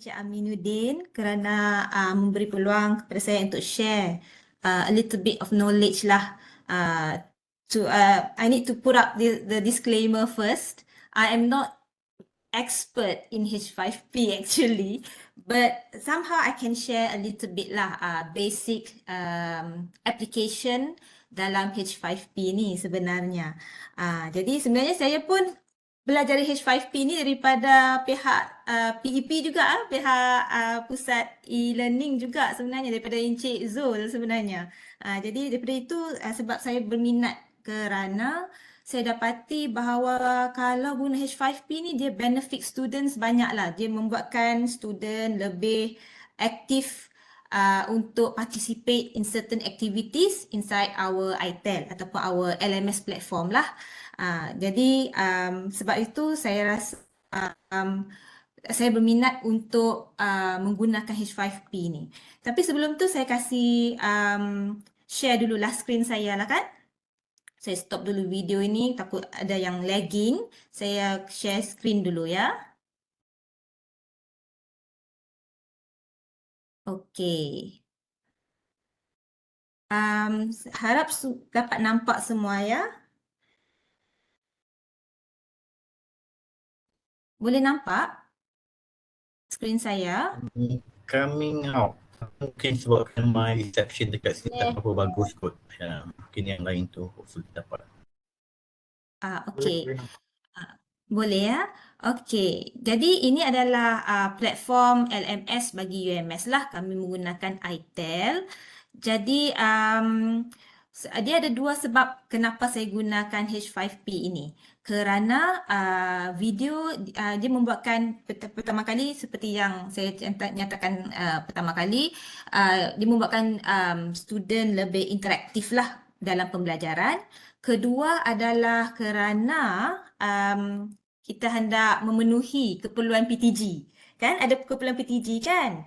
Encik Aminuddin kerana memberi peluang kepada saya untuk share a little bit of knowledge lah. I need to put up the disclaimer first. I am not expert in H5P actually, but somehow I can share a little bit lah basic application dalam H5P ni sebenarnya. Jadi sebenarnya saya pun belajar H5P ni daripada pihak PEP juga, pihak Pusat E-Learning juga sebenarnya, daripada Encik Zul sebenarnya. Jadi daripada itu sebab saya berminat kerana saya dapati bahawa kalau guna H5P ni dia benefit students banyak lah. Dia membuatkan student lebih aktif untuk participate in certain activities inside our ITEL ataupun our LMS platform lah. Jadi sebab itu saya rasa saya berminat untuk menggunakan H5P ni. Tapi sebelum tu saya kasih share dulu lah screen saya lah kan. Saya stop dulu video ini, takut ada yang lagging. Saya share screen dulu ya. Okey. Harap dapat nampak semua ya. Boleh nampak screen saya? Coming out. Mungkin sebabkan my reception dekat sini tak apa bagus kot. Ya, mungkin yang lain tu hopefully dapat. Okey. Boleh ya? Okey. Jadi ini adalah platform LMS bagi UMS lah. Kami menggunakan ITEL. Jadi dia ada dua sebab kenapa saya gunakan H5P ini. Kerana video dia membuatkan pertama kali seperti yang saya nyatakan pertama kali, dia membuatkan student lebih interaktif lah dalam pembelajaran. Kedua adalah kerana kita hendak memenuhi keperluan PTG. Kan ada keperluan PTG kan?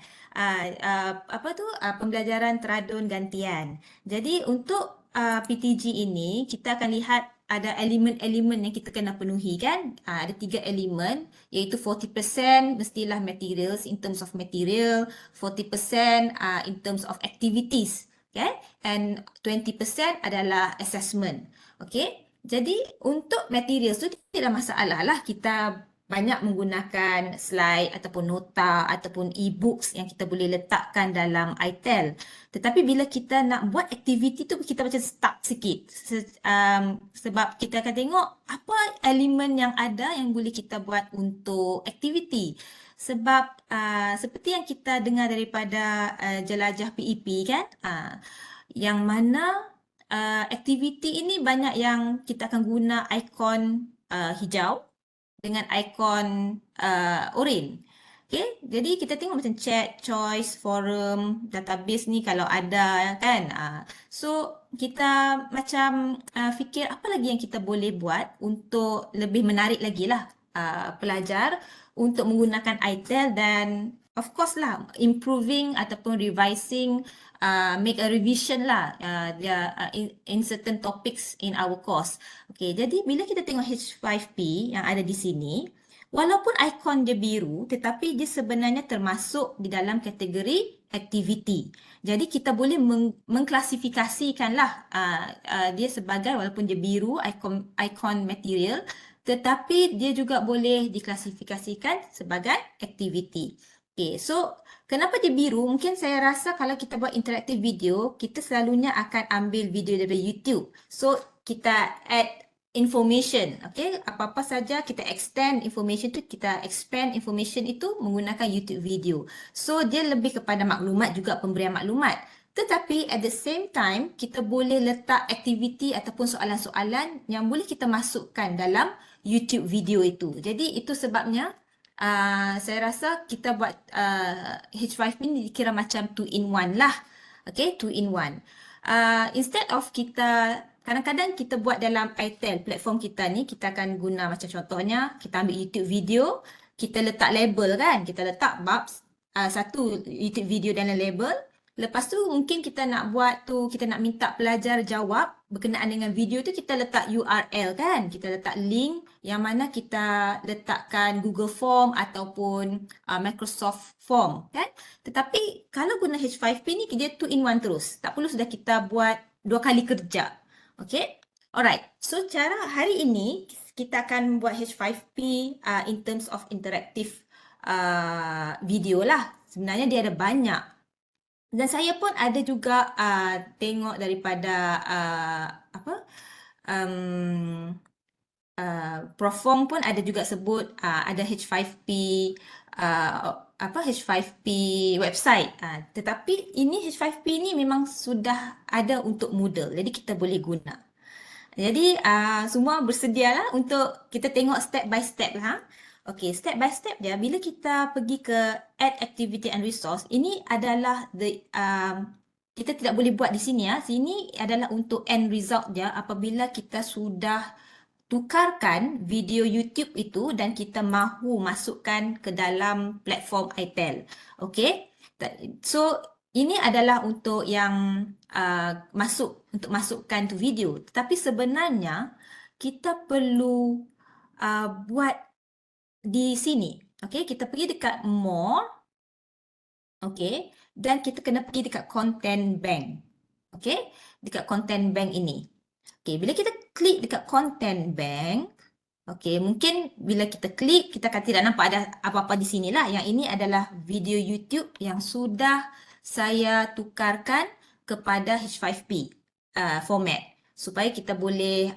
Pembelajaran teradun gantian. Jadi untuk PTG ini kita akan lihat ada elemen-elemen yang kita kena penuhi kan? Ada 3 elemen iaitu 40% mestilah materials in terms of material, 40% in terms of activities, kan? And 20% adalah assessment. Okey? Jadi untuk materials tu tidak masalah lah kita banyak menggunakan slide ataupun nota ataupun e-books yang kita boleh letakkan dalam ITEL. Tetapi bila kita nak buat aktiviti tu kita macam stuck sikit. Sebab kita akan tengok apa elemen yang ada yang boleh kita buat untuk aktiviti. Sebab seperti yang kita dengar daripada jelajah PEP kan, yang mana aktiviti ini banyak yang kita akan guna ikon hijau dengan ikon oranye. Okay, jadi kita tengok macam chat, choice, forum, database ni kalau ada kan. So kita macam fikir apa lagi yang kita boleh buat untuk lebih menarik lagi lah pelajar untuk menggunakan ITEL dan of course lah improving ataupun revising, make a revision lah in certain topics in our course. Okay, jadi bila kita tengok H5P yang ada di sini, walaupun ikon dia biru tetapi dia sebenarnya termasuk di dalam kategori activity. Jadi kita boleh mengklasifikasikanlah dia sebagai walaupun dia biru ikon material tetapi dia juga boleh diklasifikasikan sebagai activity. Okay, so kenapa dia biru? Mungkin saya rasa kalau kita buat interaktif video, kita selalunya akan ambil video daripada YouTube. So kita add information, okay? Apa-apa saja kita extend information tu, kita expand information itu menggunakan YouTube video. So dia lebih kepada maklumat juga, pemberian maklumat. Tetapi at the same time, kita boleh letak aktiviti ataupun soalan-soalan yang boleh kita masukkan dalam YouTube video itu. Jadi itu sebabnya saya rasa kita buat H5P ni dikira macam 2-in-1 lah. Okay, 2-in-1. Instead of kita kadang-kadang kita buat dalam ITEL platform kita ni, kita akan guna macam contohnya kita ambil YouTube video, kita letak label kan, kita letak bab satu YouTube video dalam label. Lepas tu mungkin kita nak buat tu, kita nak minta pelajar jawab berkenaan dengan video tu kita letak URL kan, kita letak link yang mana kita letakkan Google Form ataupun Microsoft Form kan. Tetapi kalau guna H5P ni dia 2 in 1 terus. Tak perlu sudah kita buat 2 kali kerja. Okay. Alright. So cara hari ini kita akan buat H5P in terms of interactive video lah. Sebenarnya dia ada banyak. Dan saya pun ada juga tengok daripada Prof Fong pun ada juga sebut ada H5P H5P website. Tetapi ini H5P ni memang sudah ada untuk Moodle. Jadi kita boleh guna. Jadi semua bersedialah untuk kita tengok step by step lah. Okey, step by step dia bila kita pergi ke add activity and resource, ini adalah kita tidak boleh buat di sini ya. Sini adalah untuk end result dia apabila kita sudah tukarkan video YouTube itu dan kita mahu masukkan ke dalam platform iTel. Okey. So ini adalah untuk yang untuk masukkan tu video. Tetapi sebenarnya kita perlu buat di sini. Okey, kita pergi dekat more. Okey, dan kita kena pergi dekat content bank. Okey, dekat content bank ini. Okey, bila kita klik dekat content bank, okey, mungkin bila kita klik kita akan tidak nampak ada apa-apa di sinilah. Yang ini adalah video YouTube yang sudah saya tukarkan kepada H5P format supaya kita boleh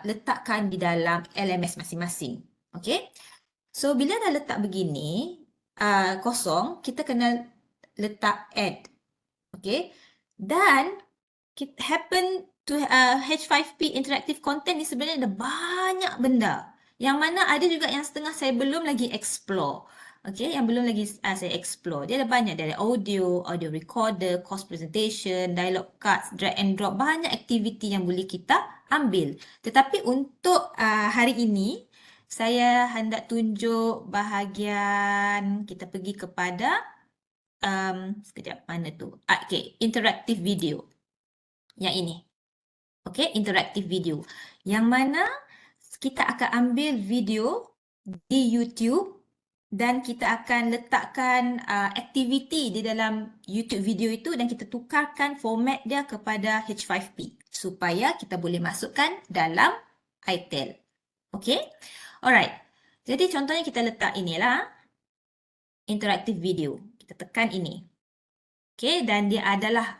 letakkan di dalam LMS masing-masing. Okey. So bila dah letak begini kosong, kita kena letak add. Okey. Dan happen to H5P interactive content ni sebenarnya ada banyak benda. Yang mana ada juga yang setengah saya belum lagi explore. Okay, yang belum lagi saya explore. Dia ada banyak dari audio recorder, course presentation, dialog cards, drag and drop. Banyak aktiviti yang boleh kita ambil. Tetapi untuk hari ini, saya hendak tunjuk bahagian kita pergi kepada sekejap mana tu? Okay, interactive video. Yang ini. Okay, interactive video. Yang mana kita akan ambil video di YouTube dan kita akan letakkan aktiviti di dalam YouTube video itu dan kita tukarkan format dia kepada H5P supaya kita boleh masukkan dalam iTel. Okay? Alright. Jadi contohnya kita letak inilah interactive video. Kita tekan ini. Okay, dan dia adalah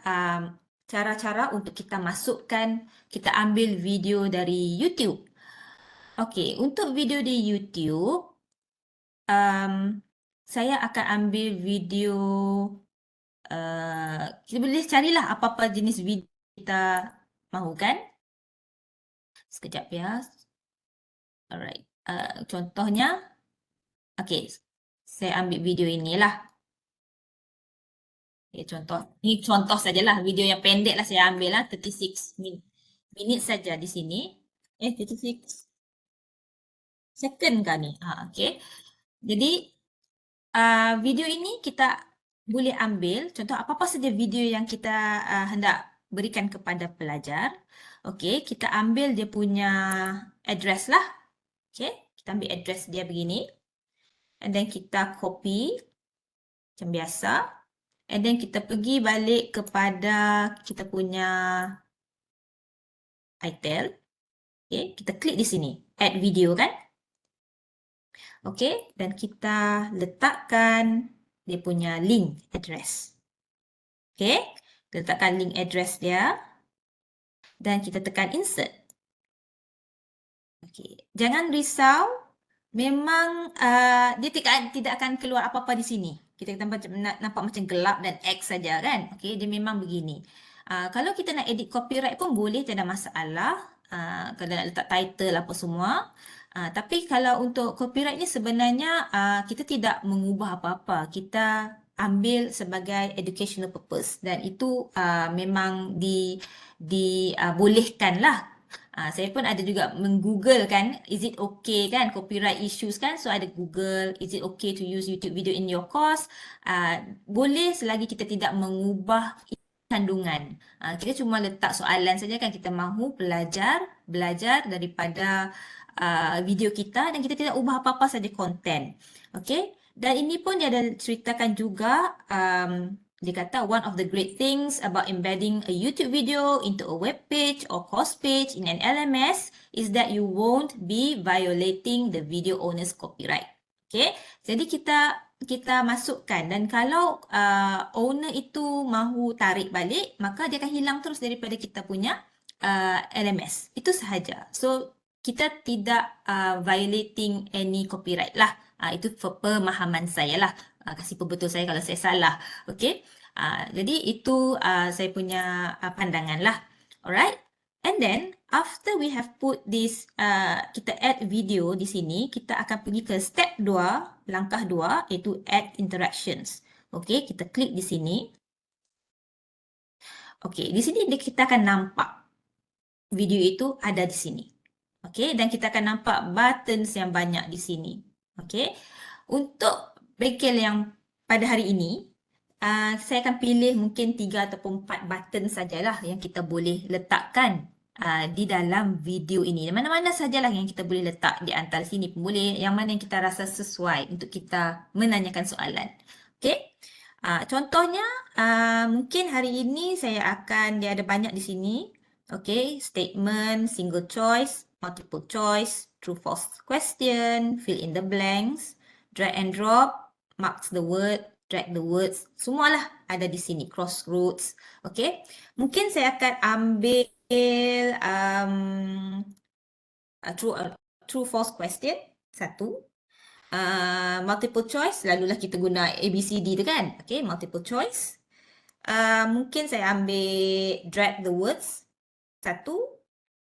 cara-cara untuk kita masukkan, kita ambil video dari YouTube. Okey, untuk video di YouTube, saya akan ambil video, kita boleh carilah apa-apa jenis video kita mahukan. Sekejap ya. Alright, contohnya, okey, saya ambil video inilah. Okay, ini contoh sajalah, video yang pendek lah saya ambil lah, 36 minit saja di sini. 36 second kan ni? Okay. Jadi, video ini kita boleh ambil, contoh apa-apa saja video yang kita hendak berikan kepada pelajar. Okay, kita ambil dia punya address lah. Okay, kita ambil address dia begini. And then kita copy, macam biasa. And then kita pergi balik kepada kita punya iTel. Okay, kita klik di sini, add video kan. Okay, dan kita letakkan dia punya link address. Okay, kita letakkan link address dia. Dan kita tekan insert. Okay, jangan risau. Memang dia tidak akan keluar apa-apa di sini. Kita nampak macam gelap dan X saja kan. Okay, dia memang begini. Kalau kita nak edit copyright pun boleh, tidak ada masalah. Kalau nak letak title apa semua. Tapi kalau untuk copyright ni sebenarnya kita tidak mengubah apa-apa. Kita ambil sebagai educational purpose. Dan itu memang dibolehkan lah. Saya pun ada juga menggoogle kan, is it okay kan, copyright issues kan, so ada Google, is it okay to use YouTube video in your course? Boleh selagi kita tidak mengubah kandungan. Kita cuma letak soalan saja kan, kita mahu belajar daripada video kita dan kita tidak ubah apa-apa saja konten. Okey. Dan ini pun dia ada ceritakan juga, dia kata one of the great things about embedding a YouTube video into a web page or course page in an LMS is that you won't be violating the video owner's copyright. Okay, jadi kita masukkan, dan kalau owner itu mahu tarik balik, maka dia akan hilang terus daripada kita punya LMS. Itu sahaja. So kita tidak violating any copyright lah. Itu pemahaman saya lah. Kasih perbetul saya kalau saya salah. Okay. Jadi itu saya punya pandangan lah. Alright. And then after we have put this, kita add video di sini, kita akan pergi ke step 2, langkah 2, iaitu add interactions. Okay, kita klik di sini. Okay, di sini kita akan nampak video itu ada di sini. Okay, dan kita akan nampak buttons yang banyak di sini. Okay, untuk bengkel yang pada hari ini, saya akan pilih mungkin 3 ataupun 4 button sajalah yang kita boleh letakkan di dalam video ini. Mana-mana sajalah yang kita boleh letak di antara sini pun boleh, yang mana yang kita rasa sesuai untuk kita menanyakan soalan. Okay. Contohnya, mungkin hari ini dia ada banyak di sini. Okay, statement, single choice, multiple choice, true false question, fill in the blanks, drag and drop, marks the word, drag the words, semualah ada di sini, crossroads. Okay, mungkin saya akan ambil true false question, satu. Multiple choice, lalulah kita guna ABCD tu kan. Okay, multiple choice. Mungkin saya ambil drag the words, satu.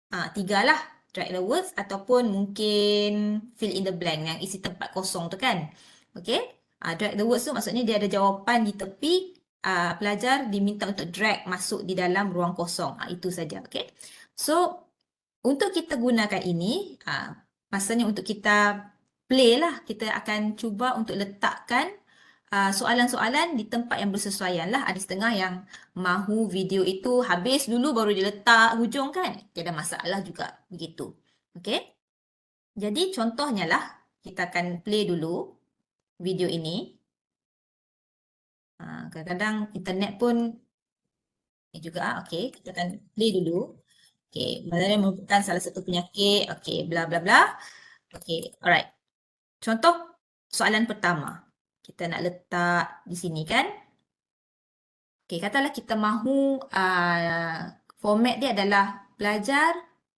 3 lah, drag the words, ataupun mungkin fill in the blank, yang isi tempat kosong tu kan. Okay, drag the words tu maksudnya dia ada jawapan di tepi, pelajar diminta untuk drag masuk di dalam ruang kosong. Itu saja. Okay, so untuk kita gunakan ini, maksudnya untuk kita play lah, kita akan cuba untuk letakkan soalan-soalan di tempat yang bersesuaian lah. Ada setengah yang mahu video itu habis dulu baru dia letak hujung kan. Tiada masalah juga begitu. Okay. Jadi contohnya lah, kita akan play dulu video ini. Kadang-kadang internet pun ini juga. Okay, kita akan play dulu. Okay, malaria merupakan salah satu penyakit. Okay, bla bla bla. Okay, alright. Contoh soalan pertama. Kita nak letak di sini kan. Okay, katalah kita mahu format dia adalah pelajar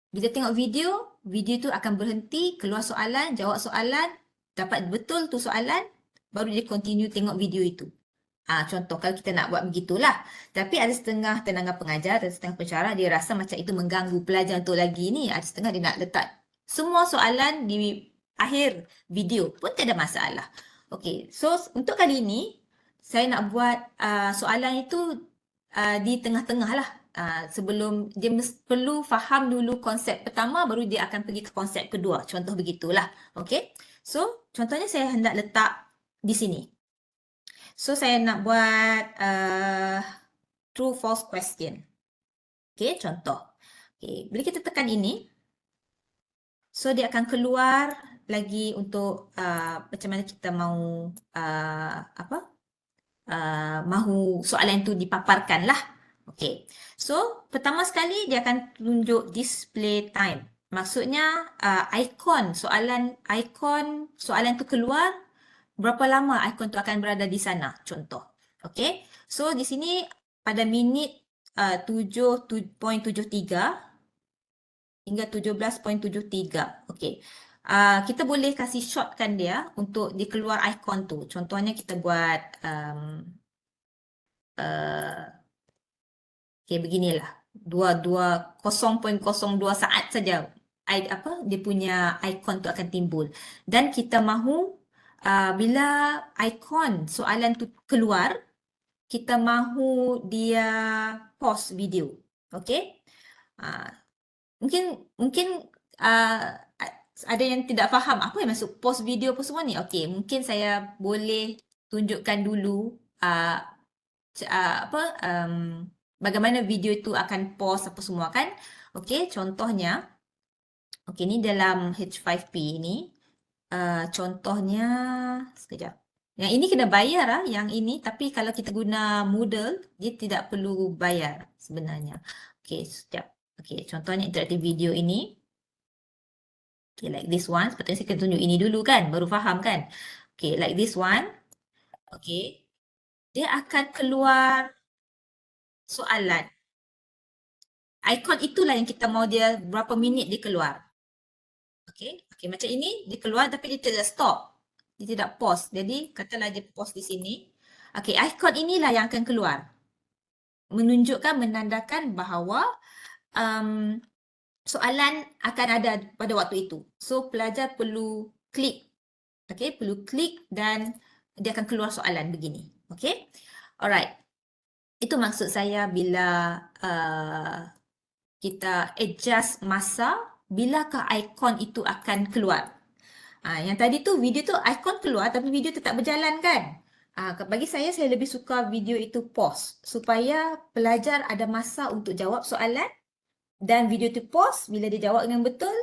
bila tengok video tu akan berhenti, keluar soalan, jawab soalan, dapat betul tu soalan, baru dia continue tengok video itu. Contoh kalau kita nak buat begitulah. Tapi ada setengah tenaga pengajar, ada setengah pensyarah, dia rasa macam itu mengganggu pelajar untuk lagi ni. Ada setengah dia nak letak semua soalan di akhir video pun tak ada masalah. Okey, so untuk kali ini saya nak buat soalan itu di tengah-tengah lah. Sebelum dia perlu faham dulu konsep pertama, baru dia akan pergi ke konsep kedua. Contoh begitulah. Okey, so contohnya saya hendak letak di sini. So saya nak buat true false question. Okey, contoh. Okey, bila kita tekan ini, so dia akan keluar lagi untuk macam mana kita mahu mahu soalan itu dipaparkan lah. Okay. So pertama sekali dia akan tunjuk display time. Maksudnya ikon soalan itu keluar, berapa lama ikon itu akan berada di sana. Contoh. Okay. So di sini pada minit 7.73 hingga 17.73. Okay. Kita boleh kasih shortkan dia untuk dia keluar ikon tu. Contohnya kita buat okay, beginilah. 0.02 saat saja dia punya ikon tu akan timbul. Dan kita mahu bila ikon soalan tu keluar, kita mahu dia pause video. Okay? Mungkin ada yang tidak faham apa yang masuk pause video apa semua ni. Okey, mungkin saya boleh tunjukkan dulu bagaimana video itu akan pause apa semua kan. Okey, contohnya, okey ni dalam H5P ni, contohnya, sekejap. Yang ini kena bayar lah, yang ini. Tapi kalau kita guna Moodle, dia tidak perlu bayar sebenarnya. Okey, sekejap. Okey, contohnya interaktif video ini. Okay, like this one. Sepatutnya saya kena tunjuk ini dulu kan, baru faham kan. Okay, like this one. Okay, dia akan keluar soalan. Ikon itulah yang kita mau dia berapa minit dia keluar. Okay, okay macam ini dia keluar tapi dia tidak stop. Dia tidak pause. Jadi katalah dia pause di sini. Okay, ikon inilah yang akan keluar. Menunjukkan, menandakan bahawa soalan akan ada pada waktu itu. So pelajar perlu klik. Okay, perlu klik dan dia akan keluar soalan begini. Okay, alright. Itu maksud saya bila kita adjust masa, bilakah ikon itu akan keluar. Yang tadi tu video tu ikon keluar tapi video tu tak berjalan kan. Bagi saya lebih suka video itu pause supaya pelajar ada masa untuk jawab soalan dan video tu pause, bila dia jawab dengan betul,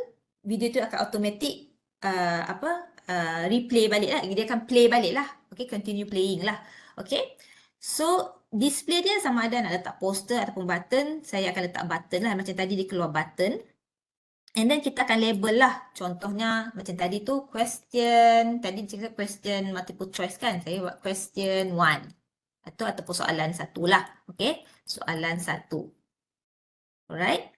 video tu akan automatic replay balik lah. Dia akan play balik lah. Okay, continue playing lah. Okay. So, display dia sama ada nak letak poster ataupun button. Saya akan letak button lah. Macam tadi dia keluar button. And then kita akan label lah. Contohnya macam tadi tu question. Tadi dia cakap question multiple choice kan. Saya buat question 1. Ataupun soalan 1 lah. Okay. Soalan 1. Alright.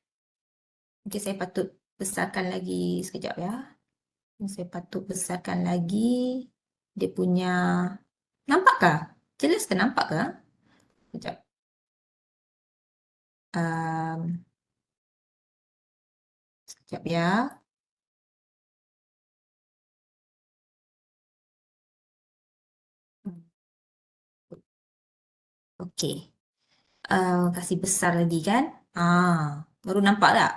Okay, saya patut besarkan lagi sekejap ya. Saya patut besarkan lagi dia punya. Nampakkah? Jelas ke nampak ke? Sekejap. Sekejap ya. Okey. Kasih besar lagi kan? Baru nampak tak?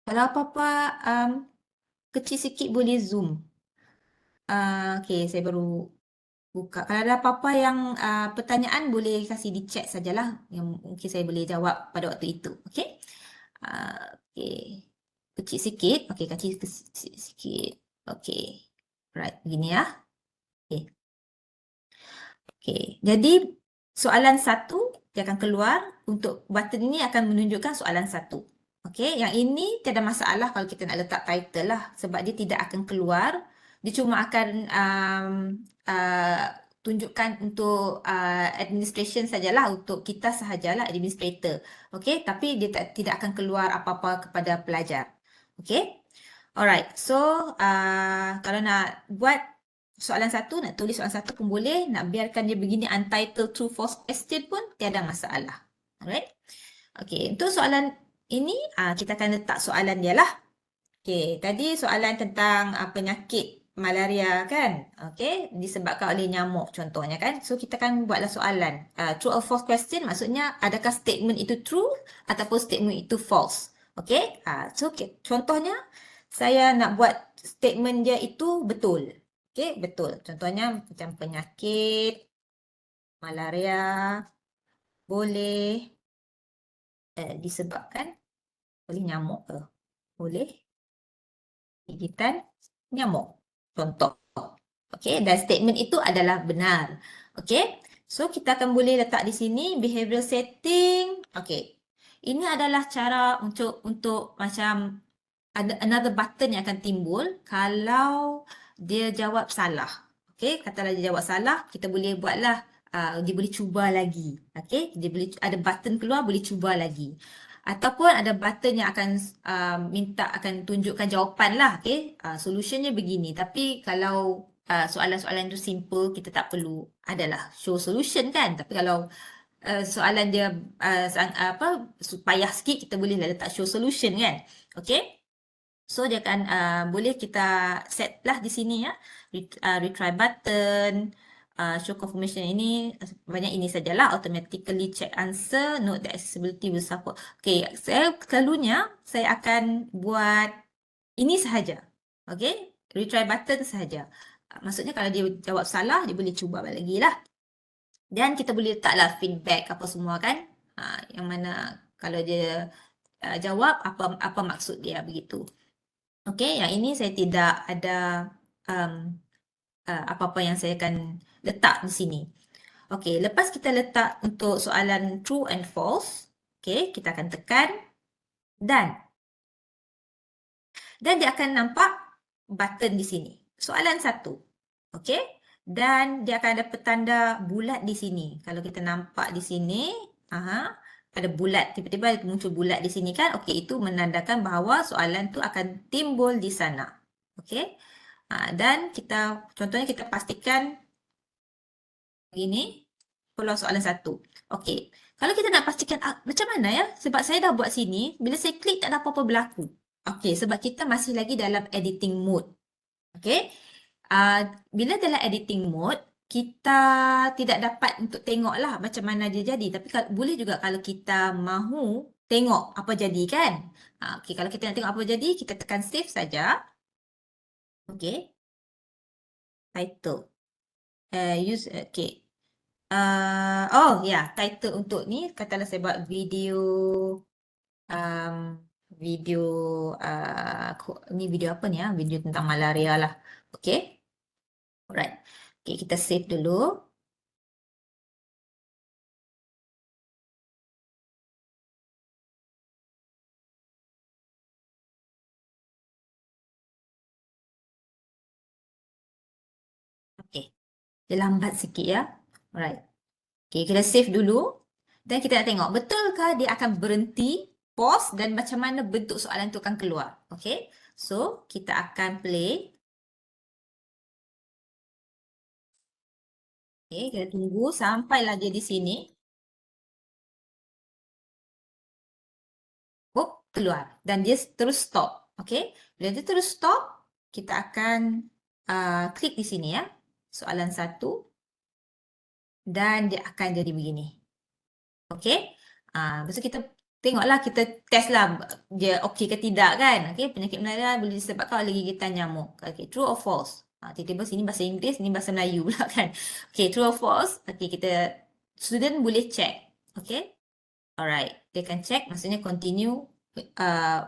Kalau apa-apa kecil sikit boleh zoom. Okey, saya baru buka. Kalau ada apa-apa yang pertanyaan boleh kasih di chat sajalah. Yang mungkin saya boleh jawab pada waktu itu. Okey? Okey. Kecil sikit. Okey, kecil sikit. Okey. Right, begini ya. Okey. Okey. Jadi soalan 1 dia akan keluar. Untuk button ini akan menunjukkan soalan 1. Okey, yang ini tiada masalah kalau kita nak letak title lah sebab dia tidak akan keluar. Dia cuma akan tunjukkan untuk administration sajalah, untuk kita sahajalah administrator. Okey, tapi dia tidak akan keluar apa-apa kepada pelajar. Okey. Alright. So, kalau nak buat soalan 1, nak tulis soalan 1 pun boleh, nak biarkan dia begini untitled true false question pun tiada masalah. Alright. Okey, untuk soalan ini kita akan letak soalan dia lah. Okey, tadi soalan tentang penyakit malaria kan? Okey, disebabkan oleh nyamuk contohnya kan? So kita akan buatlah soalan. True or false question maksudnya adakah statement itu true ataupun statement itu false. Okey? So contohnya saya nak buat statement dia itu betul. Okey, betul. Contohnya macam penyakit malaria boleh disebabkan oleh nyamuk ke? Boleh gigitan nyamuk. Contoh. Okey, dan statement itu adalah benar. Okey. So kita akan boleh letak di sini behavioral setting. Okey. Ini adalah cara untuk macam ada another button yang akan timbul kalau dia jawab salah. Okey, katalah dia jawab salah, kita boleh buatlah dia boleh cuba lagi. Okey, dia boleh ada button keluar boleh cuba lagi. Ataupun ada button yang akan akan tunjukkan jawapan lah. Okay? Solutionnya begini. Tapi kalau soalan-soalan itu simple, kita tak perlu adalah show solution kan. Tapi kalau soalan dia payah sikit, kita boleh letak show solution kan. Okay? So dia akan boleh kita set lah di sini ya. Retry button. Show confirmation ini banyak ini sajalah, automatically check answer, note that accessibility will support. Okay, selalunya saya akan buat ini sahaja. Okay, retry button sahaja. Maksudnya kalau dia jawab salah, dia boleh cuba balik lagi lah. Dan kita boleh letaklah feedback apa semua kan. Yang mana kalau dia jawab apa maksud dia begitu. Okey, yang ini saya tidak ada apa-apa yang saya akan letak di sini. Okey, lepas kita letak untuk soalan true and false, okey, kita akan tekan dan dia akan nampak button di sini. Soalan 1. Okey? Dan dia akan ada petanda bulat di sini. Kalau kita nampak di sini, ada bulat, tiba-tiba muncul bulat di sini kan? Okey, itu menandakan bahawa soalan tu akan timbul di sana. Okey? Dan kita, contohnya kita pastikan begini, peluang soalan 1. Okey. Kalau kita nak pastikan macam mana ya? Sebab saya dah buat sini, bila saya klik tak ada apa-apa berlaku. Okey, sebab kita masih lagi dalam editing mode. Okey. Bila dalam editing mode, kita tidak dapat untuk tengoklah macam mana dia jadi. Tapi boleh juga kalau kita mahu tengok apa jadi kan. Okey, kalau kita nak tengok apa jadi, kita tekan save saja. Okey. Title. Okey. Oh ya, title untuk ni, katalah saya buat video video ni video apa ni video tentang malaria lah. Okey. Alright. Okey, kita save dulu. Okey. Dia lambat sikit ya. Alright. Okey, kita save dulu dan kita nak tengok betulkah dia akan berhenti, pause dan macam mana bentuk soalan tu akan keluar. Okey. So, kita akan play. Okey, kita tunggu sampailah dia di sini. Oh, keluar dan dia terus stop. Okey. Bila dia terus stop, kita akan klik di sini ya. Soalan 1 dan dia akan jadi begini. Okey. Lepas tu kita tengoklah, kita testlah dia okey ke tidak kan. Okey, penyakit malaria boleh disebabkan oleh gigitan nyamuk. Okey, true or false? Tiba-tiba sini bahasa Inggeris, ni bahasa Melayu pula kan. Okey, true or false? Okey, student boleh check. Okey. Alright, dia akan check, maksudnya continue,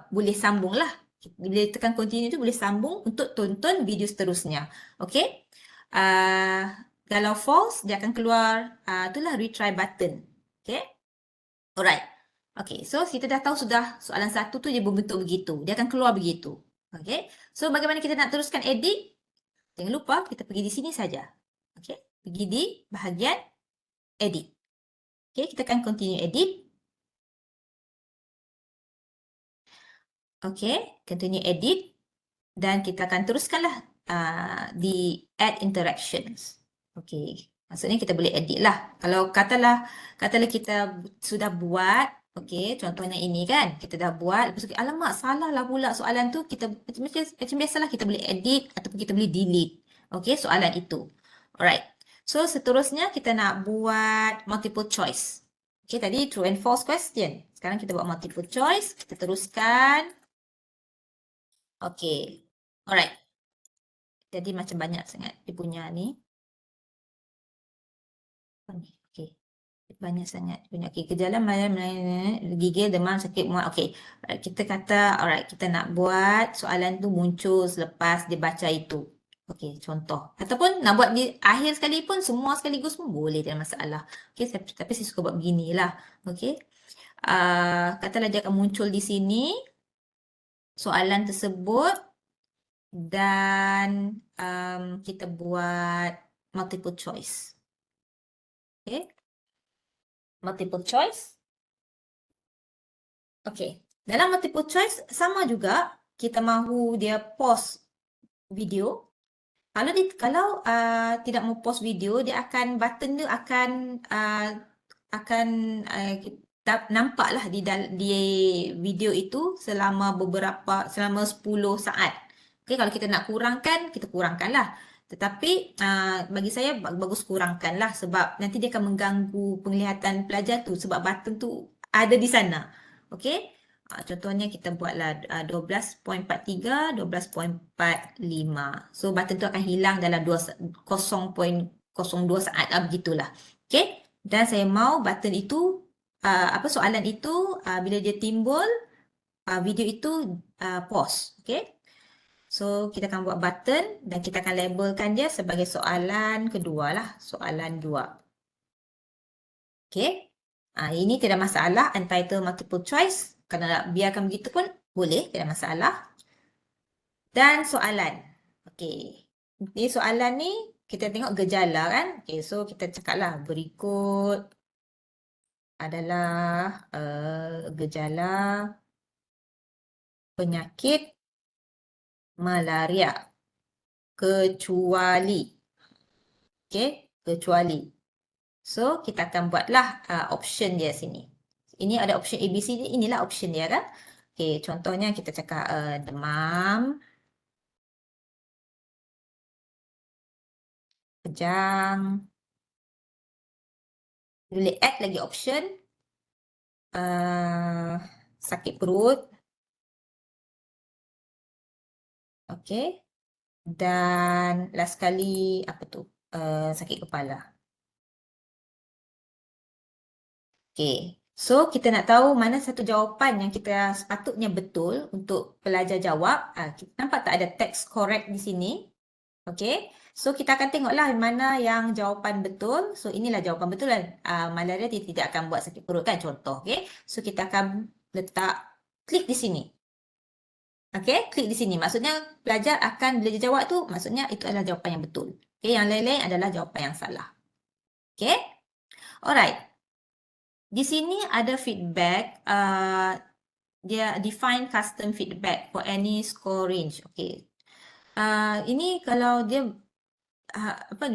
boleh sambung lah. Bila tekan continue tu boleh sambung untuk tonton video seterusnya. Okey. Kalau false, dia akan keluar, itulah retry button. Okey. Alright. Okay, so kita dah tahu sudah soalan 1 tu dia berbentuk begitu. Dia akan keluar begitu. Okay, so bagaimana kita nak teruskan edit? Jangan lupa kita pergi di sini saja. Okay, pergi di bahagian edit. Okay, kita akan continue edit. Okay, continue edit. Dan kita akan teruskanlah di add interactions. Okay, maksudnya kita boleh edit lah. Kalau katalah kita sudah buat, okey, contohnya ini kan, kita dah buat, lepas tu, alamak, salah lah pula soalan tu, kita macam biasalah kita boleh edit ataupun kita boleh delete, okey, soalan itu. Alright, so seterusnya kita nak buat multiple choice. Okey, tadi true and false question. Sekarang kita buat multiple choice, kita teruskan. Okey, alright. Jadi macam banyak sangat dia punya ni. Okey. Banyak sangat punya. Okey, gejala gigil, demam, sakit muat. Okey. Kita kata alright, kita nak buat soalan tu muncul selepas dia baca itu. Okey, contoh. Ataupun nak buat di akhir sekali pun, semua sekaligus pun boleh, tidak masalah. Okey, tapi saya suka buat beginilah. Okey. Katalah dia akan muncul di sini soalan tersebut dan kita buat multiple choice. Okay. Multiple choice. Okay. Dalam multiple choice sama juga, kita mahu dia pause video. Kalau tidak mau pause video, dia akan button dia akan nampaklah di video itu selama 10 saat. Okey, kalau kita nak kurangkan, kita kurangkanlah. Tetapi bagi saya bagus kurangkanlah sebab nanti dia akan mengganggu penglihatan pelajar tu sebab button tu ada di sana. Okey? Contohnya kita buatlah 12.43, 12.45. So button tu akan hilang dalam 0.02 saat lah, begitulah. Okay. Dan saya mau button itu, soalan itu bila dia timbul, video itu pause. Okay. So kita akan buat button dan kita akan labelkan dia sebagai soalan kedua lah. Soalan 2. Okay. Ini tidak masalah, untitled multiple choice. Kalau nak biarkan begitu pun boleh, tidak masalah. Dan soalan. Okay. Ini soalan ni kita tengok gejala kan. Okay, so kita cakaplah berikut adalah gejala penyakit malaria kecuali. Okay, kecuali. So, kita akan buatlah option dia sini. Ini ada option ABC ni, inilah option dia kan. Okay, contohnya kita cakap demam, kejang. Boleh add lagi option. Sakit perut. Okay. Dan last kali, apa tu? Sakit kepala. Okay. So, kita nak tahu mana satu jawapan yang kita sepatutnya betul untuk pelajar jawab. Nampak tak ada text correct di sini? Okay. So, kita akan tengoklah mana yang jawapan betul. So, inilah jawapan betul kan. Malaria dia tidak akan buat sakit perut kan, contoh. Okay. So, kita akan klik di sini. Okay, klik di sini. Maksudnya, pelajar akan, bila dia jawab tu, maksudnya itu adalah jawapan yang betul. Okay, yang lain-lain adalah jawapan yang salah. Okay. Alright. Di sini ada feedback, dia define custom feedback for any score range. Okay. Ini kalau dia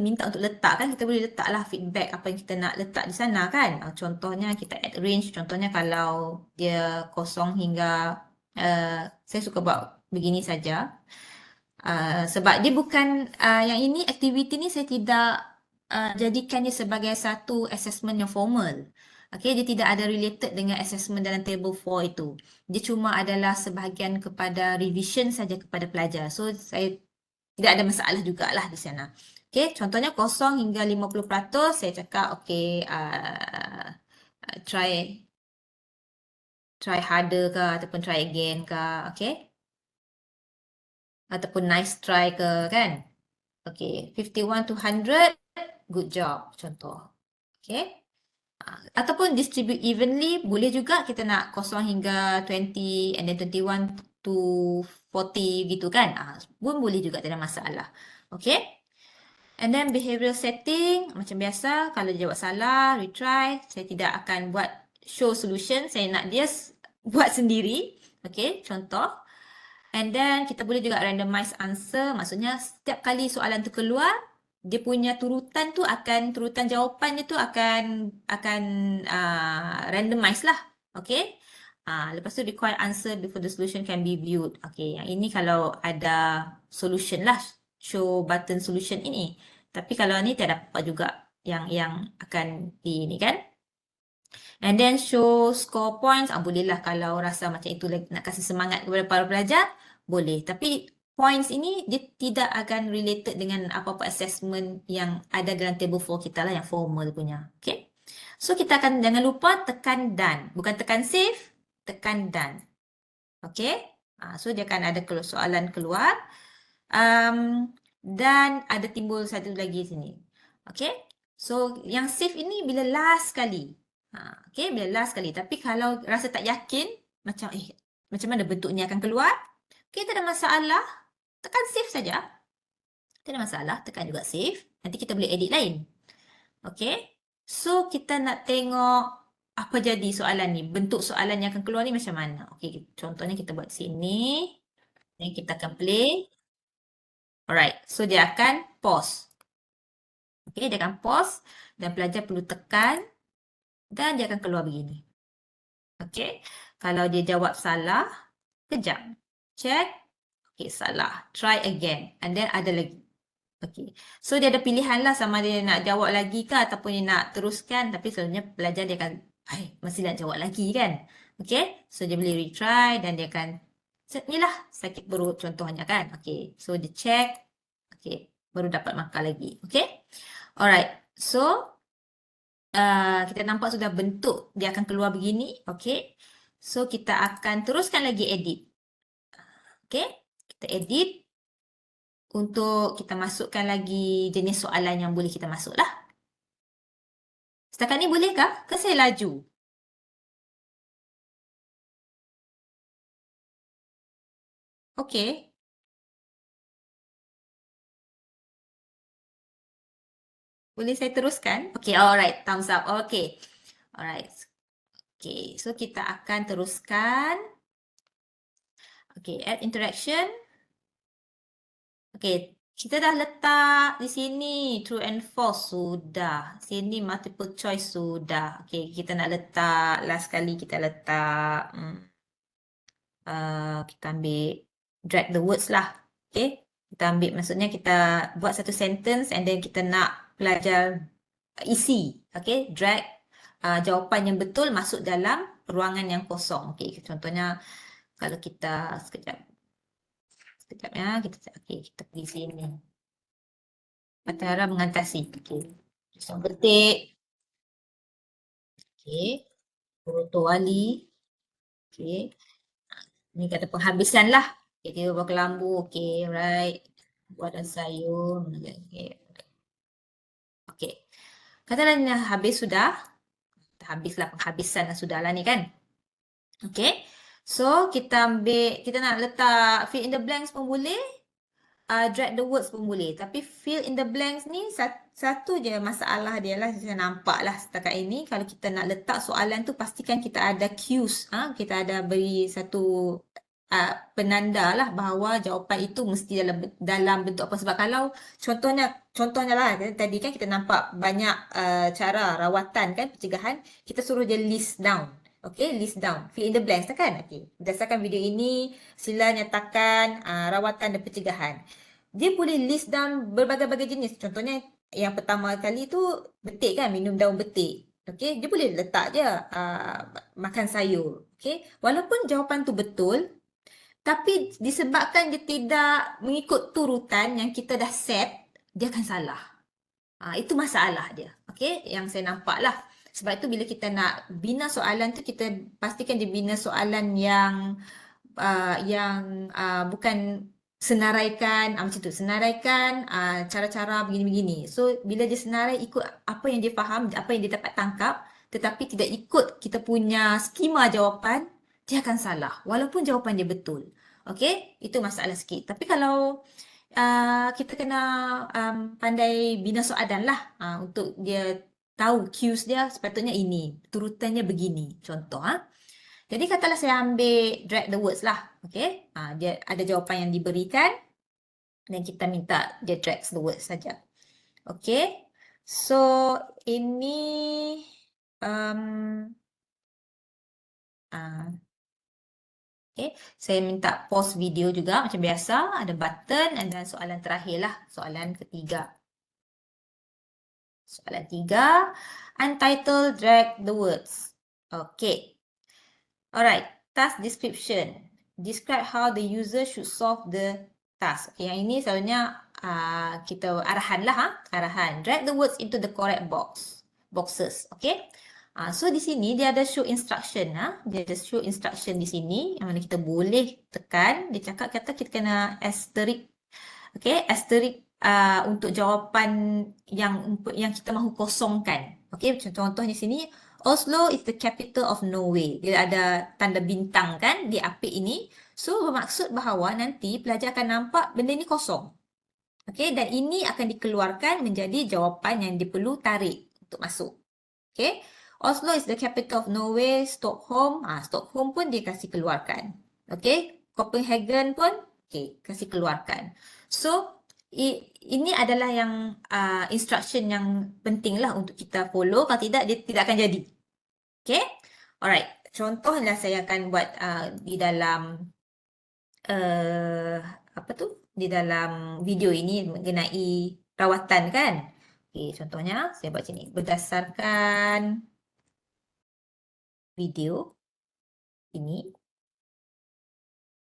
minta untuk letak kan, kita boleh letaklah feedback apa yang kita nak letak di sana kan. Contohnya kita add range, contohnya kalau dia 0 hingga, saya suka buat begini saja. Sebab dia bukan, yang ini aktiviti ni saya tidak jadikannya sebagai satu assessment yang formal. Okay, dia tidak ada related dengan assessment dalam table 4 itu. Dia cuma adalah sebahagian kepada revision saja kepada pelajar. So, saya tidak ada masalah jugalah di sana. Okay, contohnya 0 hingga 50%, saya cakap, okay, try harder ke, ataupun try again ke, okay. Ataupun nice try ke, kan. Okay, 51 to 100, good job, contoh. Okay. Ataupun distribute evenly, boleh juga kita nak 0 hingga 20 and then 21 to 40 gitu kan. Pun boleh juga, tidak ada masalah. Okay. And then behavioral setting, macam biasa, kalau dia jawab salah, retry. Saya tidak akan buat show solution, saya nak dia buat sendiri. Okay, contoh. And then kita boleh juga randomize answer, maksudnya setiap kali soalan tu keluar, dia punya turutan jawapannya tu akan randomize lah. Okay. Lepas tu require answer before the solution can be viewed. Okay, yang ini kalau ada solution lah, show button solution ini. Tapi kalau ni tak dapat juga yang akan di ni kan. And then show score points, bolehlah kalau rasa macam itu nak kasih semangat kepada para pelajar, boleh. Tapi points ini dia tidak akan related dengan apa-apa assessment yang ada dalam table 4 kita lah, yang formal punya. Okay. So kita akan, jangan lupa tekan done. Bukan tekan save, tekan done. Okay. So dia akan ada soalan keluar. Dan ada timbul satu lagi sini. Okay. So yang save ini bila last kali. Okay, bila last kali. Tapi kalau rasa tak yakin, macam mana bentuknya akan keluar. Okay, tak ada masalah. Tekan save saja. Tak ada masalah, tekan juga save. Nanti kita boleh edit lain. Okay. So, kita nak tengok apa jadi soalan ni. Bentuk soalan yang akan keluar ni macam mana. Okay, contohnya kita buat sini. Dan kita akan play. Alright, so dia akan pause. Okay, dia akan pause. Dan pelajar perlu tekan. Dan dia akan keluar begini. Okay, kalau dia jawab salah, kejap. Check. Okay, salah. Try again. And then ada lagi. Okay. So, dia ada pilihan lah sama dia nak jawab lagi ke ataupun dia nak teruskan. Tapi selalunya pelajar dia akan, masih nak jawab lagi kan. Okay, so dia boleh retry dan dia akan inilah sakit perut contohnya kan. Okay, so dia check. Okay, baru dapat makan lagi. Okay, alright. So kita nampak sudah bentuk dia akan keluar begini. Okay, so kita akan teruskan lagi edit. Okay, kita edit untuk kita masukkan lagi jenis soalan yang boleh kita masuk lah. Setakat ni bolehkah? Ke saya laju? Okay. Boleh saya teruskan? Okay, alright. Thumbs up. Okay. Alright. Okay, so kita akan teruskan. Okay, add interaction. Okay, kita dah letak di sini true and false sudah. Sini multiple choice sudah. Okay, kita nak letak last kali kita letak kita ambil drag the words lah. Okay, kita ambil maksudnya kita buat satu sentence and then kita nak pelajar isi. Okay, drag jawapan yang betul masuk dalam ruangan yang kosong. Okay, contohnya kalau kita sekejap ya, kita pergi sini. Batara mengatasi. Okay. Pisau betik. Okay. Purutu wali. Okay. Ni kata penghabisan lah. Okay, kita buat kelambu. Okay, right. Buat dan sayur. Okay. Okay. Katalah ni habis sudah. Habislah penghabisan sudah lah ni kan. Okay. So, kita ambil, kita nak letak fill in the blanks pun boleh. Drag the words pun boleh. Tapi fill in the blanks ni satu je masalah dia lah. Saya nampak lah setakat ini. Kalau kita nak letak soalan tu pastikan kita ada cues. Kita ada beri satu penanda lah bahawa jawapan itu mesti dalam bentuk apa. Sebab kalau contohnya lah tadi kan kita nampak banyak cara rawatan kan pencegahan. Kita suruh dia list down. Okay, list down. Fill in the blanks kan? Okay. Berdasarkan video ini, sila nyatakan rawatan dan pencegahan. Dia boleh list down berbagai-bagai jenis. Contohnya, yang pertama kali tu betik kan? Minum daun betik. Okay, dia boleh letak je makan sayur. Okay, walaupun jawapan tu betul, tapi disebabkan dia tidak mengikut turutan yang kita dah set, dia akan salah. Itu masalah dia. Okay, yang saya nampak lah. Sebab itu bila kita nak bina soalan tu, kita pastikan dia bina soalan yang bukan senaraikan, macam tu. Senaraikan cara-cara begini-begini. So, bila dia senarai ikut apa yang dia faham, apa yang dia dapat tangkap, tetapi tidak ikut kita punya skema jawapan, dia akan salah. Walaupun jawapan dia betul. Okay, itu masalah sikit. Tapi kalau kita kena pandai bina soalan lah untuk dia tahu cues dia sepatutnya ini, turutannya begini. Contoh Jadi katalah saya ambil drag the words lah. Okay, dia ada jawapan yang diberikan dan kita minta dia drag the words saja. Okay, so ini okay, saya minta pause video juga macam biasa. Ada button dan soalan terakhir lah. Soalan ketiga. Soalan 3. Untitled drag the words. Okay. Alright. Task description. Describe how the user should solve the task. Okay, yang ini selalunya kita arahan lah. Arahan. Drag the words into the correct boxes. Okay. So di sini dia ada show instruction. Dia ada show instruction di sini. Yang mana kita boleh tekan. Dia cakap kata kita kena asterisk. Okay, asterisk untuk jawapan yang kita mahu kosongkan. Okay, contoh di sini, Oslo is the capital of Norway. Dia ada tanda bintang kan di apik ini. So, bermaksud bahawa nanti pelajar akan nampak benda ini kosong. Okay, dan ini akan dikeluarkan menjadi jawapan yang diperlu tarik untuk masuk. Okay, Oslo is the capital of Norway. Stockholm, Stockholm pun dia kasih keluarkan. Okay, Copenhagen pun kasih keluarkan. So, ini adalah yang instruction yang penting lah untuk kita follow. Kalau tidak, dia tidak akan jadi. Okay? Alright. Contohlah saya akan buat di dalam di dalam video ini mengenai rawatan kan. Okay, contohnya saya buat macam ni. Berdasarkan video. ini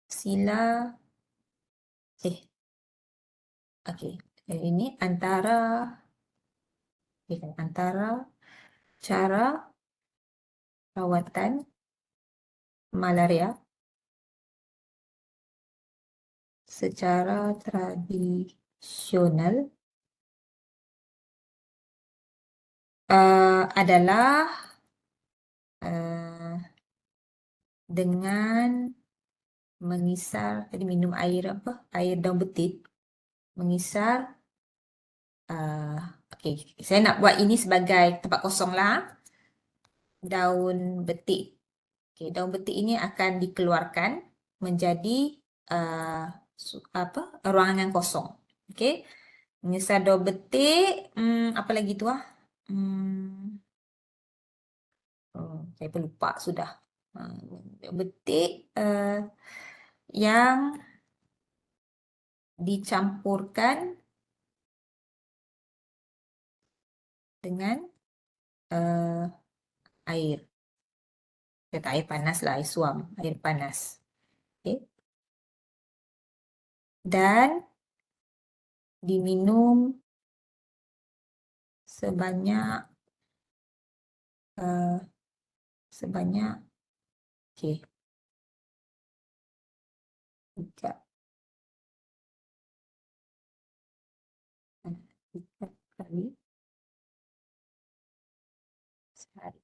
sila okey, ini antara cara rawatan malaria secara tradisional adalah dengan mengisar, tadi minum air air daun betik, mengisar okey, saya nak buat ini sebagai tempat kosong lah. Daun betik. Okey, daun betik ini akan dikeluarkan menjadi ruangan kosong. Okey. Mengisar daun betik, apa lagi tu saya pun lupa sudah. Daun betik yang dicampurkan dengan air. Kata air panas lah, air suam, air panas. Okay. Dan diminum sebanyak okey. 3 kali sehari.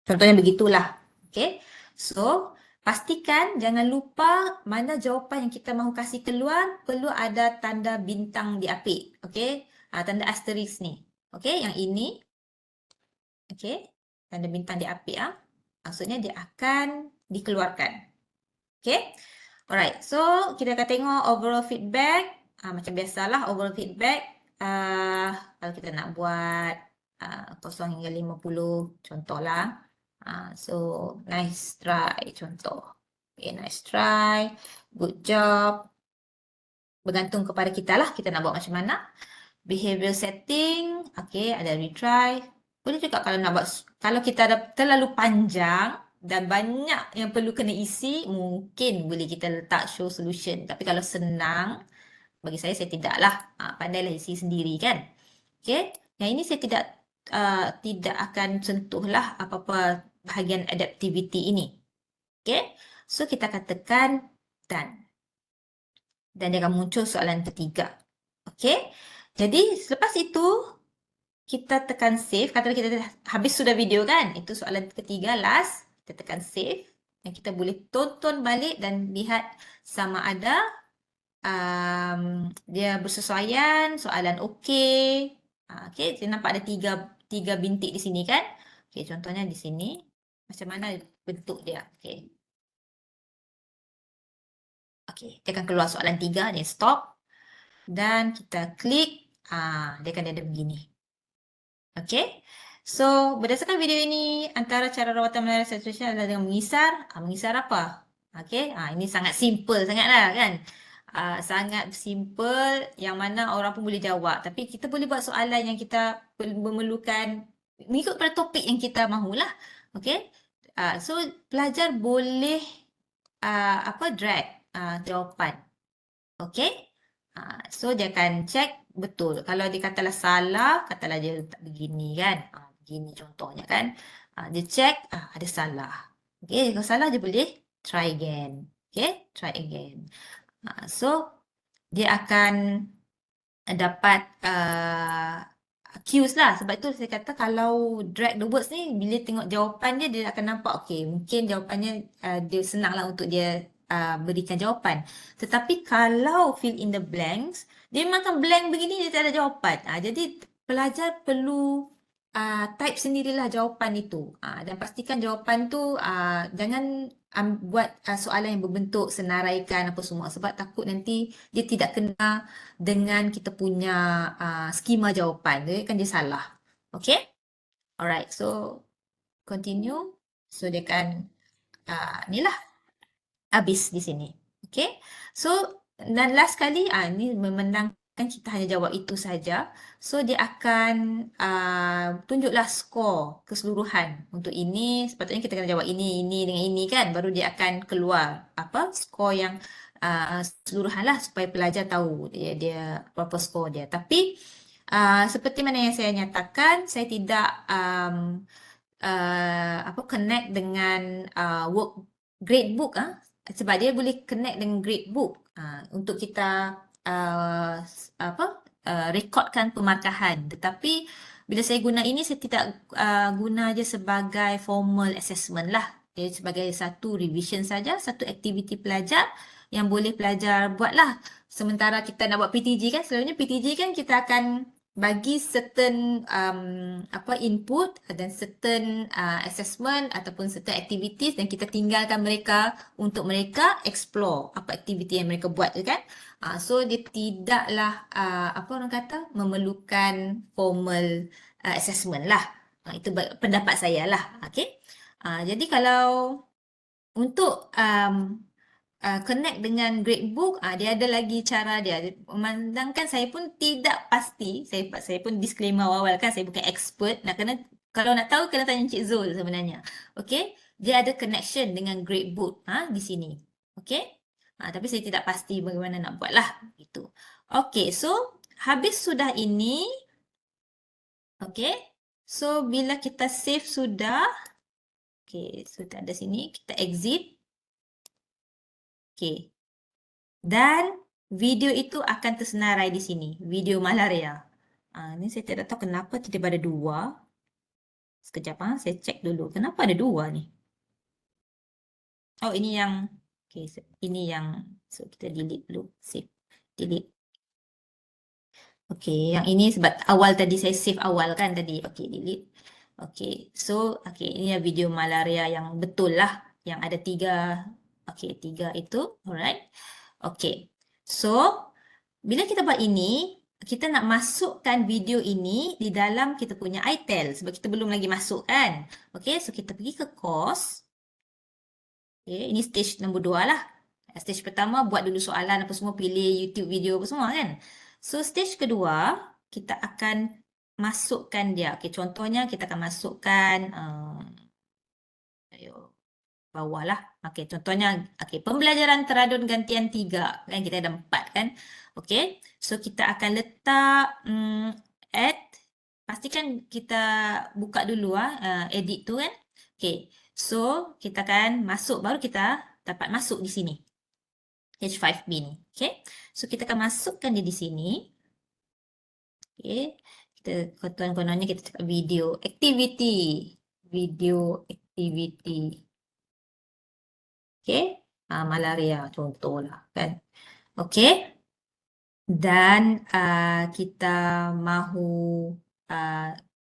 Contohnya begitulah. Okey. So, pastikan jangan lupa mana jawapan yang kita mahu kasih keluar perlu ada tanda bintang diapit. Okey. Tanda asterisk ni. Okey, yang ini. Okey. Tanda bintang diapit maksudnya dia akan dikeluarkan. Okey. Alright. So, kita akan tengok overall feedback. Macam biasalah overall feedback. Kalau kita nak buat 0 hingga 50 contohlah. So, nice try contoh. Okay, nice try. Good job. Bergantung kepada kita lah, kita nak buat macam mana. Behavior setting, okay, ada retry. Boleh juga kalau nak buat, kalau kita ada terlalu panjang dan banyak yang perlu kena isi, mungkin boleh kita letak show solution. Tapi kalau senang, bagi saya tidaklah. Pandailah isi sendiri kan. Okay, yang ini saya tidak akan sentuhlah apa-apa bahagian adaptivity ini. Okay, so kita akan tekan done. Dan dia akan muncul soalan ketiga. Okay, jadi selepas itu kita tekan save. Katalah kita habis sudah video kan. Itu soalan ketiga last. Kita tekan save. Dan kita boleh tonton balik dan lihat sama ada dia bersesuaian, soalan okey. Okey, saya nampak ada tiga bintik di sini kan. Okey, contohnya di sini. Macam mana bentuk dia. Okey. Okey, dia akan keluar soalan 3, dia stop. Dan kita klik, dia akan ada begini. Okey. So, berdasarkan video ini, antara cara rawatan malaria seterusnya adalah dengan mengisar. Mengisar apa? Okey, ini sangat simple sangatlah kan. Sangat simple yang mana orang pun boleh jawab. Tapi kita boleh buat soalan yang kita memerlukan mengikut pada topik yang kita mahulah. Okey. So, pelajar boleh drag jawapan. Okey. So, dia akan check betul. Kalau dia katalah salah, katalah dia letak begini kan. Begini contohnya kan. Dia check, ada salah. Okay, kalau salah dia boleh try again. Okay, try again. So, dia akan dapat cues lah. Sebab itu saya kata kalau drag the words ni, bila tengok jawapan dia, dia akan nampak okay, mungkin jawapannya dia senang lah untuk dia berikan jawapan. Tetapi kalau fill in the blanks, dia memang akan blank begini, dia tak ada jawapan. Jadi pelajar perlu type sendirilah jawapan itu. Dan pastikan jawapan tu jangan buat soalan yang berbentuk senaraikan apa semua. Sebab takut nanti dia tidak kena dengan kita punya skema jawapan. Jadi kan dia salah. Okay? Alright, so continue. So dia akan ni lah. Habis di sini. Okay? So, dan last kali, ni memenangkan kan kita hanya jawab itu saja. So dia akan tunjuklah skor keseluruhan. Untuk ini sepatutnya kita kena jawab ini dengan ini kan, baru dia akan keluar apa skor yang keseluruhan lah supaya pelajar tahu dia berapa skor dia. Tapi seperti mana yang saya nyatakan, saya tidak connect dengan gradebook sebab dia boleh connect dengan gradebook untuk kita rekodkan pemarkahan. Tetapi bila saya guna ini, saya tidak guna je sebagai formal assessment lah. Dia sebagai satu revision saja, satu aktiviti pelajar yang boleh pelajar buat lah. Sementara kita nak buat PTG kan, selalunya PTG kan kita akan bagi certain input dan certain assessment ataupun certain activities dan kita tinggalkan mereka untuk mereka explore apa aktiviti yang mereka buat tu kan. So dia tidaklah orang kata memerlukan formal assessment lah. Itu pendapat saya lah. Okay. Jadi kalau untuk connect dengan gradebook, dia ada lagi cara dia. Memandangkan saya pun tidak pasti, saya pun disclaimer awal kan, saya bukan expert. Kalau nak tahu kena tanya Encik Zul sebenarnya. Okey, dia ada connection dengan gradebook di sini. Okey. Tapi saya tidak pasti bagaimana nak buat lah gitu. Okey, so habis sudah ini. Okey. So bila kita save sudah, okey, sudah ada sini, kita exit. Okey. Dan video itu akan tersenarai di sini, video malaria. Ini saya tidak tahu kenapa tidak ada dua. Sekejap saya cek dulu. Kenapa ada dua ni? Oh, ini yang, okay, ini yang, so kita delete dulu, save, delete. Okay, yang ini sebab awal tadi saya save awal kan tadi. Okay, delete. Okay, so, okay, ini yang video malaria yang betul lah. Yang ada 3, okay, 3 itu, alright. Okay, so, bila kita buat ini, kita nak masukkan video ini di dalam kita punya ITEL sebab kita belum lagi masuk kan. Okay, so kita pergi ke course. Okay, ini stage nombor 2 lah. Stage pertama buat dulu soalan apa semua, pilih YouTube video apa semua kan. So stage kedua, kita akan masukkan dia. Okay, contohnya kita akan masukkan bawah lah. Okay, contohnya pembelajaran teradun gantian 3 kan, kita ada 4 kan. Okay, so kita akan letak add, pastikan kita buka dulu edit tu kan. Okay, so kita akan masuk, baru kita dapat masuk di sini H5B ni. Okay, so kita akan masukkan dia di sini. Okay, kita kononnya kita cakap video activity. Okay, malaria contohlah kan. Okay, dan kita mahu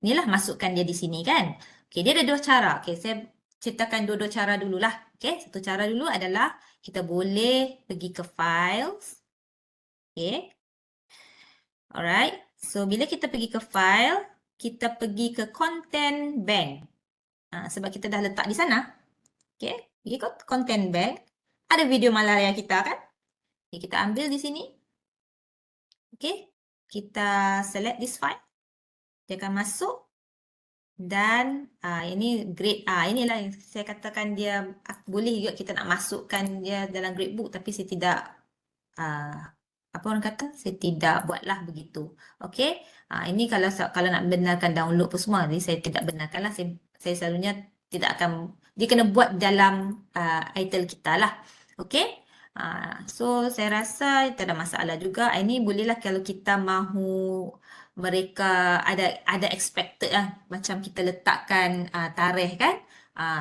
inilah masukkan dia di sini kan. Okay, dia ada dua cara. Okay, saya ceritakan dua-dua cara dululah. Okay, satu cara dulu adalah kita boleh pergi ke files. Okay, alright. So bila kita pergi ke file, kita pergi ke content bank. Sebab kita dah letak di sana. Okay, pergi ke content bank. Ada video malaria kita kan. Okay, kita ambil di sini. Okay, kita select this file. Dia akan masuk. Dan ini grade, inilah yang saya katakan dia boleh juga kita nak masukkan dia dalam gradebook. Tapi saya tidak, apa orang kata, saya tidak buatlah begitu. Okay, ini kalau nak benarkan download pun semua, ni saya tidak benarkan lah. Saya selalunya tidak akan, dia kena buat dalam ITEL kita lah. Okay, so saya rasa tak ada masalah juga. Ini bolehlah kalau kita mahu mereka ada expected lah, macam kita letakkan tarikh kan,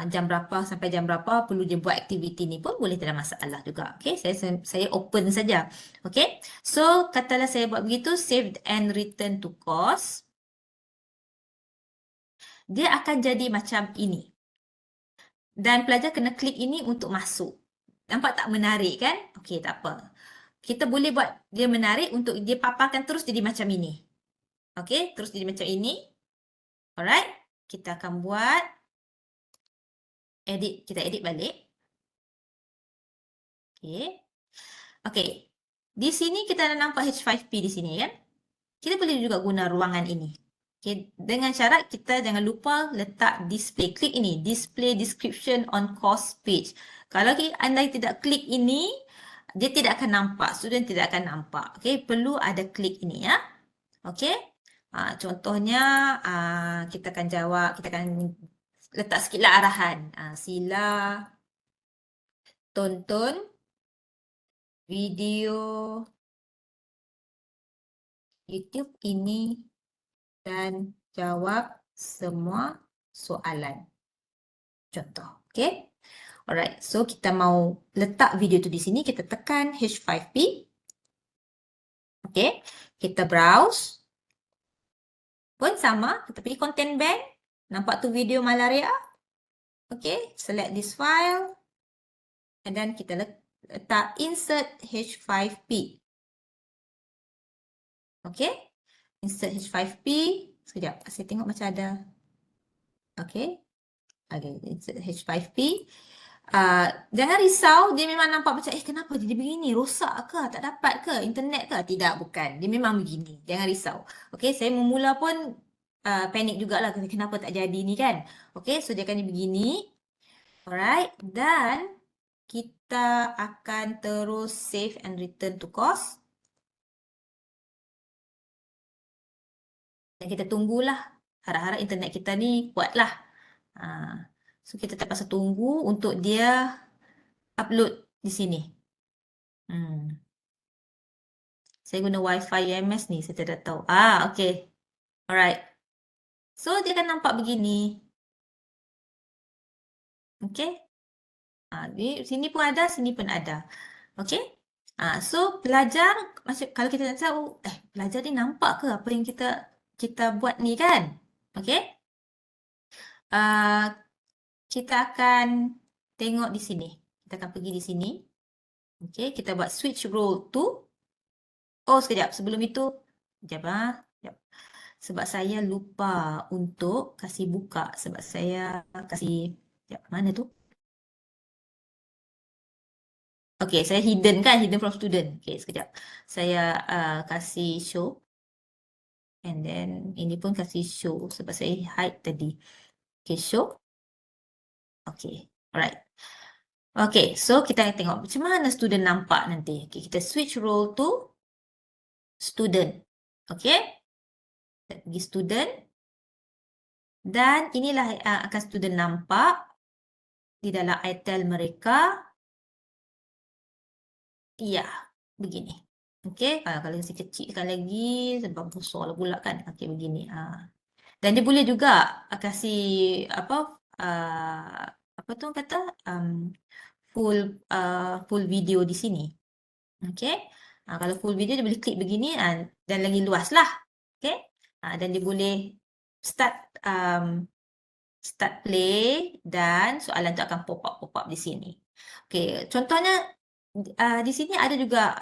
jam berapa sampai jam berapa perlu dia buat aktiviti ni pun boleh, tak ada masalah juga. Okay, saya open saja. Okay, so katalah saya buat begitu, save and return to course. Dia akan jadi macam ini. Dan pelajar kena klik ini untuk masuk. Nampak tak menarik kan? Okey, tak apa. Kita boleh buat dia menarik untuk dia paparkan terus jadi macam ini. Okey, terus jadi macam ini. Alright. Kita akan buat edit, kita edit balik. Okey. Okey. Di sini kita dah nampak H5P di sini kan. Kita boleh juga guna ruangan ini. Okay. Dengan syarat kita jangan lupa letak display. Klik ini, display description on course page. Kalau anda tidak klik ini, dia tidak akan nampak. Student tidak akan nampak. Okay. Perlu ada klik ini ya. Okay. Contohnya kita akan jawab, kita akan letak sikitlah arahan. Sila tonton video YouTube ini dan jawab semua soalan. Contoh, okay? Alright, so kita mau letak video tu di sini, kita tekan H5P. Okay, kita browse. Pun sama, kita pilih content bank. Nampak tu video malaria? Okay, select this file. And then kita letak insert H5P. Okay, insert H5P. Sekejap, saya tengok macam ada. Okay, insert H5P. Jangan risau, dia memang nampak macam kenapa dia begini, rosak ke, tak dapat ke, internet ke? Tidak, bukan. Dia memang begini. Jangan risau. Okay, saya memula pun panik jugalah kenapa tak jadi ni kan. Okay, so dia akan begini. Alright, dan kita akan terus save and return to course. Dan kita tunggulah. Harap-harap internet kita ni kuatlah. So kita terpaksa tunggu untuk dia upload di sini. Saya guna Wi-Fi UMS ni, saya tidak tahu. Okay. Alright. So dia akan nampak begini. Okay. Di sini pun ada, sini pun ada. Okay. So pelajar, kalau kita nak tahu, pelajar ni nampak ke apa yang kita buat ni kan? Okay. Kita akan tengok di sini. Kita akan pergi di sini. Okay, kita buat switch role to. Oh, sekejap. Sebelum itu, sekejap. Sebab saya lupa untuk kasih buka. Sebab saya kasih, sekejap, mana tu? Okay, saya hidden kan? Hidden from student. Okay, sekejap. Saya kasih show. And then, ini pun kasih show. Sebab saya hide tadi. Okay, show. Okay, alright. Okay, so kita tengok macam mana student nampak nanti. Okay, kita switch role to student. Okay. Kita pergi student. Dan inilah akan student nampak di dalam ITEL mereka. Ya, begini. Okay, kalau saya kecilkan lagi sebab besar lah pula kan. Okay, begini. Dan dia boleh juga kasih apa tu kata full video di sini. Okay. Kalau full video dia boleh klik begini dan lagi luas lah. Okay. Dan dia boleh start play dan soalan tu akan pop up di sini. Okay. Contohnya di sini ada juga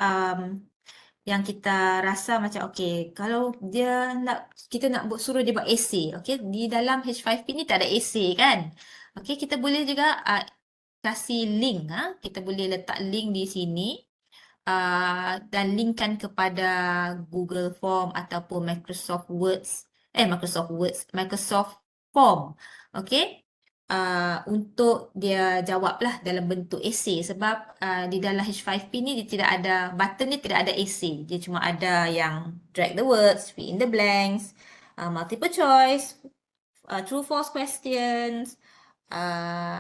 yang kita rasa macam kalau kita nak suruh dia buat essay. Okay. Di dalam H5P ni tak ada essay kan. Okay. Kita boleh juga kasih link. Kita boleh letak link di sini. Dan linkkan kepada Google Form ataupun Microsoft Form. Okay. Untuk dia jawablah dalam bentuk essay sebab di dalam H5P ni dia tidak ada, button ni tidak ada essay. Dia cuma ada yang drag the words, fill in the blanks, multiple choice, true false questions.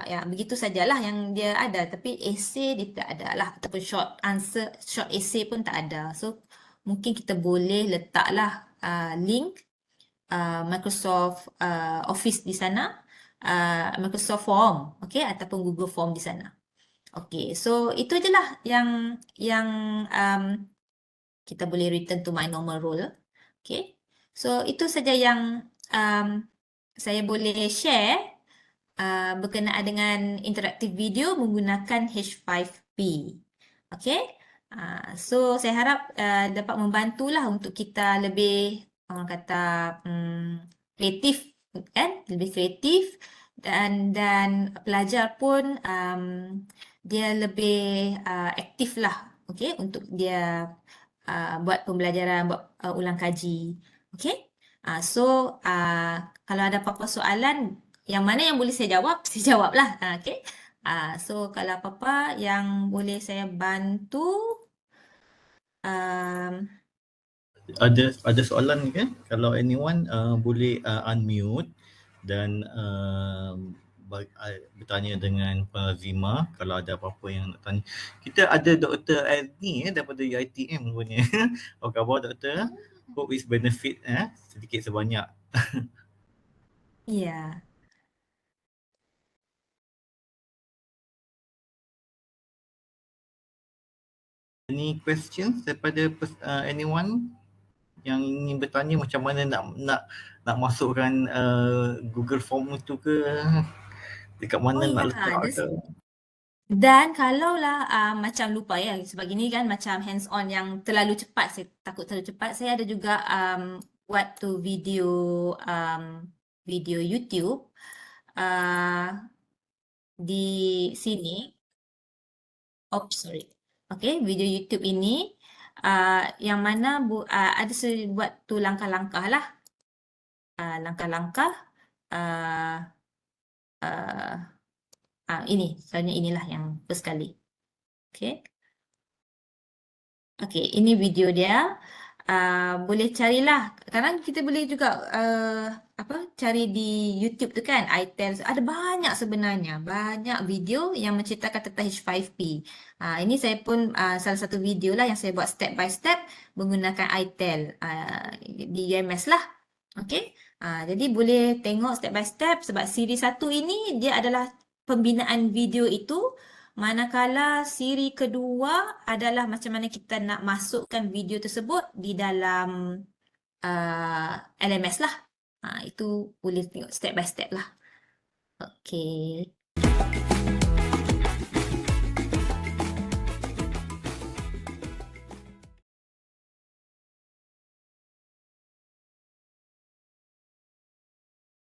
Ya, begitu sajalah yang dia ada. Tapi essay dia tak ada lah. Ataupun short essay pun tak ada. So, mungkin kita boleh letaklah link Microsoft Office di sana. Microsoft Form. Okay, ataupun Google Form di sana. Okay, so itu je lah yang kita boleh return to my normal role. Okay, so itu saja yang saya boleh share berkenaan dengan interaktif video menggunakan H5P. Okay. So saya harap dapat membantulah untuk kita lebih orang kata kreatif kan, lebih kreatif dan pelajar pun dia lebih aktif lah okey, untuk dia buat pembelajaran, buat ulang kaji. Okey? So, kalau ada apa-apa soalan, yang mana yang boleh saya jawab, saya jawablah. Okey? So, kalau apa-apa yang boleh saya bantu, Ada soalan ke? Kalau anyone boleh unmute dan bertanya dengan Zima kalau ada apa-apa yang nak tanya. Kita ada Dr. Azni daripada UiTM punya. Apa khabar Doktor? Hope is benefit sedikit sebanyak. ya. Any questions daripada anyone yang ingin bertanya macam mana nak masukkan Google Form itu ke, dekat mana nak letak ke? Dan kalaulah macam lupa ya, sebab ini kan macam hands on yang terlalu cepat, saya takut terlalu cepat, saya ada juga buat tu video YouTube di sini. Sorry. Okay, video YouTube ini yang mana ada saya buat tu langkah-langkah lah. Langkah-langkah ini, soalnya inilah yang first kali. Okay. Okay, ini video dia. Boleh carilah. Kadang kita boleh juga cari di YouTube tu kan, iTel. Ada banyak sebenarnya, banyak video yang menceritakan tentang H5P. Ini saya pun salah satu video lah yang saya buat step by step menggunakan iTel di UMS lah. Okay. Jadi boleh tengok step by step sebab siri 1 ini dia adalah pembinaan video itu. Manakala siri kedua adalah macam mana kita nak masukkan video tersebut di dalam LMS lah. Itu boleh tengok step by step lah. Okay.